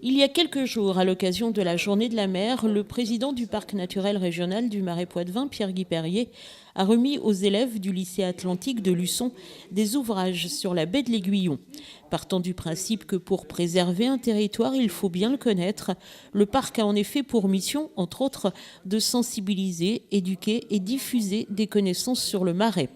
Il y a quelques jours, à l'occasion de la Journée de la mer, le président du Parc naturel régional du Marais Poitevin, Pierre-Guy Perrier, a remis aux élèves du lycée Atlantique de Luçon des ouvrages sur la baie de l'Aiguillon. Partant du principe que pour préserver un territoire, il faut bien le connaître, le parc a en effet pour mission, entre autres, de sensibiliser, éduquer et diffuser des connaissances sur le Marais.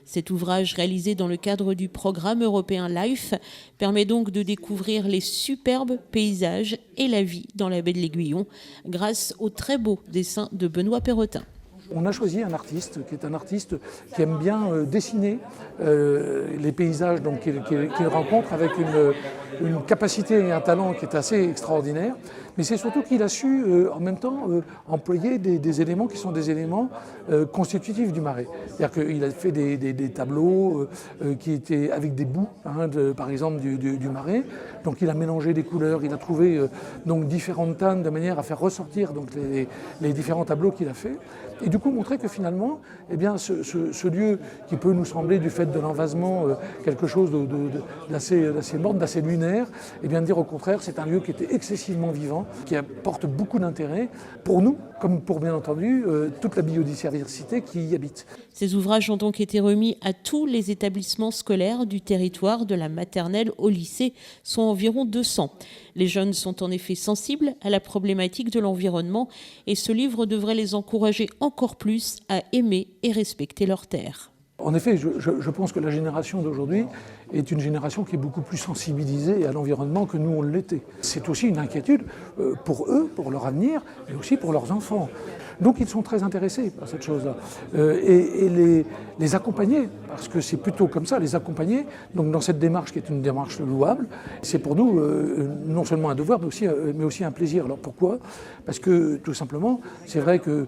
Cet ouvrage, réalisé dans le cadre du programme européen LIFE, permet donc de découvrir les superbes paysages et la vie dans la baie de l'Aiguillon grâce aux très beaux dessins de Benoît Perrotin. On a choisi un artiste qui est un artiste qui aime bien dessiner les paysages qu'il rencontre avec une capacité et un talent qui est assez extraordinaire. Mais c'est surtout qu'il a su en même temps employer des éléments qui sont des éléments constitutifs du Marais. C'est-à-dire qu'il a fait des tableaux qui étaient avec des bouts, par exemple du Marais. Donc il a mélangé des couleurs, il a trouvé donc différentes teintes de manière à faire ressortir donc les différents tableaux qu'il a fait. Et du coup montrer que finalement, eh bien, ce lieu qui peut nous sembler du fait de l'envasement quelque chose d'assez morne, d'assez lunaire, eh bien dire au contraire c'est un lieu qui était excessivement vivant, qui apporte beaucoup d'intérêt pour nous, comme pour bien entendu toute la biodiversité qui y habite. Ces ouvrages ont donc été remis à tous les établissements scolaires du territoire, de la maternelle au lycée, soit environ 200. Les jeunes sont en effet sensibles à la problématique de l'environnement et ce livre devrait les encourager encore plus à aimer et respecter leur terre. En effet, je pense que la génération d'aujourd'hui est une génération qui est beaucoup plus sensibilisée à l'environnement que nous on l'était. C'est aussi une inquiétude pour eux, pour leur avenir, mais aussi pour leurs enfants. Donc ils sont très intéressés par cette chose-là. Et les accompagner, parce que c'est plutôt comme ça, les accompagner donc dans cette démarche qui est une démarche louable, c'est pour nous non seulement un devoir, mais aussi un plaisir. Alors pourquoi ? Parce que tout simplement, c'est vrai que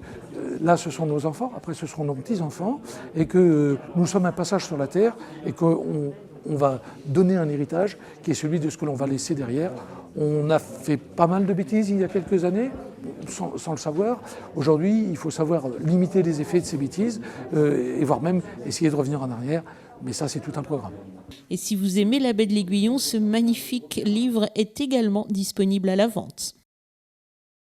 là ce sont nos enfants, après ce seront nos petits-enfants, et que nous sommes un passage sur la Terre, et qu'on va donner un héritage qui est celui de ce que l'on va laisser derrière. On a fait pas mal de bêtises il y a quelques années, sans le savoir. Aujourd'hui, il faut savoir limiter les effets de ces bêtises et voire même essayer de revenir en arrière. Mais ça, c'est tout un programme. Et si vous aimez la baie de l'Aiguillon, ce magnifique livre est également disponible à la vente.